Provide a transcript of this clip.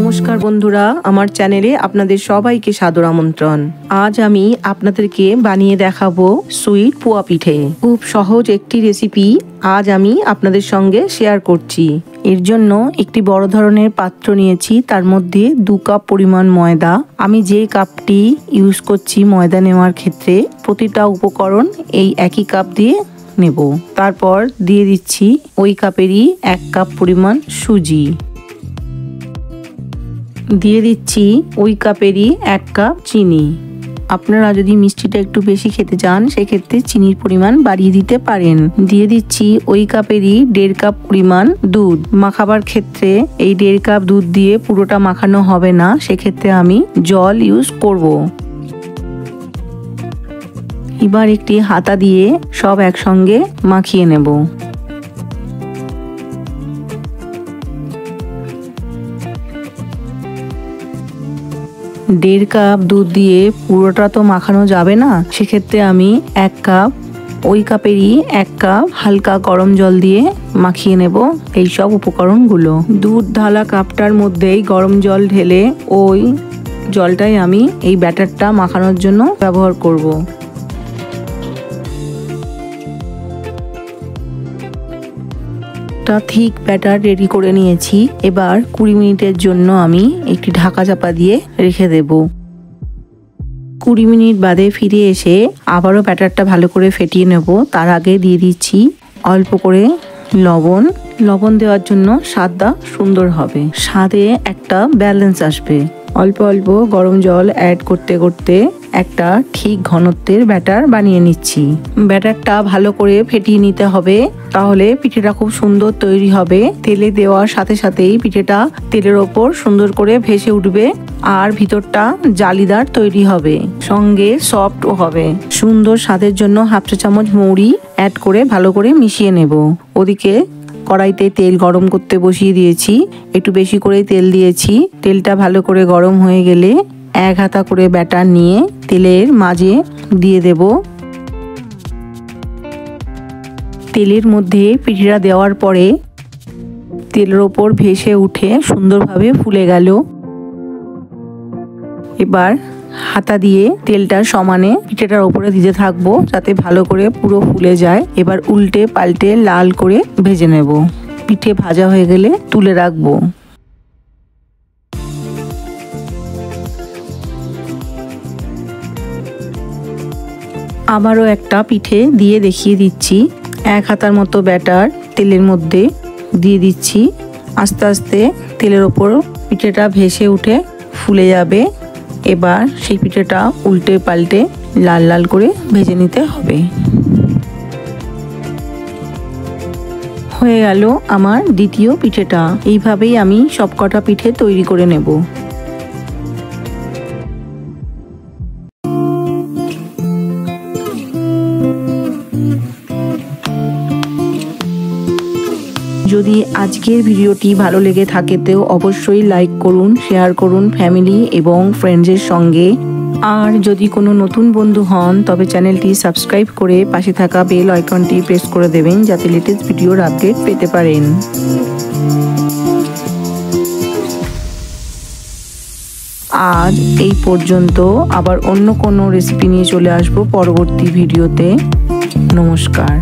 নমস্কার বন্ধুরা, আমার চ্যানেলে আপনাদের সবাইকে সাদর আমন্ত্রণ। আজ আমি আপনাদেরকে বানিয়ে দেখাবো সুইট পোয়া পিঠে। খুব সহজ একটি রেসিপি আজ আমি আপনাদের সঙ্গে শেয়ার করছি। এর জন্য একটি বড় ধরনের পাত্র নিয়েছি, তার মধ্যে 2 কাপ পরিমাণ ময়দা। আমি যে কাপটি ইউজ করছি ময়দা নেওয়ার ক্ষেত্রে, প্রতিটা উপকরণ এই একই কাপ দিয়ে নেব। তারপর দিয়ে দিচ্ছি ওই কাপেরই 1 কাপ পরিমাণ সুজি, দিয়ে দিচ্ছি ওই কাপেরই 1 কাপ চিনি। আপনারা যদি মিষ্টিটা একটু বেশি খেতে চান সেক্ষেত্রে চিনির পরিমাণ বাড়িয়ে দিতে পারেন। দিয়ে দিচ্ছি ওই কাপেরই 1.5 কাপ পরিমাণ দুধ। মাখাবার ক্ষেত্রে এই 1.5 কাপ দুধ দিয়ে পুরোটা মাখানো হবে না, সেক্ষেত্রে আমি জল ইউজ করব। এবার একটি হাতা দিয়ে সব একসঙ্গে মাখিয়ে নেব। দেড় কাপ দুধ দিয়ে পুরোটা তো মাখানো যাবে না, সেক্ষেত্রে আমি 1 কাপ ওই কাপেরই 1 কাপ হালকা গরম জল দিয়ে মাখিয়ে নেব এই সব উপকরণগুলো। দুধ ঢালা কাপটার মধ্যেই গরম জল ঢেলে ওই জলটাই আমি এই ব্যাটারটা মাখানোর জন্য ব্যবহার করব। ঠিক ব্যাটার রেডি করে নিয়েছি। এবার 20 মিনিটের জন্য আমি একটি ঢাকা চাপা দিয়ে রেখে দেব। 20 মিনিট বাদে ফিরে এসে আবারও ব্যাটারটা ভালো করে ফেটিয়ে নেব। তার আগে দিয়ে দিচ্ছি অল্প করে লবণ দেওয়ার জন্য স্বাদটা সুন্দর হবে, স্বাদে একটা ব্যালেন্স আসবে। অল্প অল্প গরম জল অ্যাড করতে করতে একটা ঠিক ঘনত্বের ব্যাটার বানিয়ে নিচ্ছি। ব্যাটারটা ভালো করে ফেটিয়ে নিতে হবে, তাহলে পিঠেটা খুব সুন্দর তৈরি হবে। তেলে দেওয়ার সাথে সাথেই পিঠেটা তেলের ওপর সুন্দর করে ভেসে উঠবে আর ভিতরটা জালিদার তৈরি হবে, সঙ্গে সফটও হবে। সুন্দর স্বাদের জন্য 1/2 চা চামচ মৌরি অ্যাড করে ভালো করে মিশিয়ে নেব। ওদিকে কড়াইতে তেল গরম করতে বসিয়ে দিয়েছি, একটু বেশি করে তেল দিয়েছি। তেলটা ভালো করে গরম হয়ে গেলে 1 হাতা করে ব্যাটার নিয়ে তেলের মাঝে দিয়ে দেব। তেলের মধ্যে পিঠেটা দেওয়ার পরে তেলের ওপর ভেসে উঠে সুন্দরভাবে ফুলে গেল। এবার হাতা দিয়ে তেলটা সমানে পিঠেটার উপরে দিতে থাকবো যাতে ভালো করে পুরো ফুলে যায়। এবার উল্টে পাল্টে লাল করে ভেজে নেব। পিঠে ভাজা হয়ে গেলে তুলে রাখবো। আবারও একটা পিঠে দিয়ে দেখিয়ে দিচ্ছি। 1 হাতার মতো ব্যাটার তেলের মধ্যে দিয়ে দিচ্ছি। আস্তে আস্তে তেলের ওপর পিঠেটা ভেসে উঠে ফুলে যাবে। এবার সেই পিঠেটা উল্টে পাল্টে লাল লাল করে ভেজে নিতে হবে। হয়ে গেল আমার দ্বিতীয় পিঠেটা। এইভাবেই আমি সবকটা পিঠে তৈরি করে নেব। যদি আজকের ভিডিওটি ভালো লেগে থাকে তো অবশ্যই লাইক করুন, শেয়ার করুন ফ্যামিলি এবং ফ্রেন্ডসের সঙ্গে। আর যদি কোনো নতুন বন্ধু হন তবে চ্যানেলটি সাবস্ক্রাইব করে পাশে থাকা বেল আইকনটি প্রেস করে দেবেন যাতে লেটেস্ট ভিডিওর আপডেট পেতে পারেন। আজ এই পর্যন্ত, আবার অন্য কোনো রেসিপি নিয়ে চলে আসবো পরবর্তী ভিডিওতে। নমস্কার।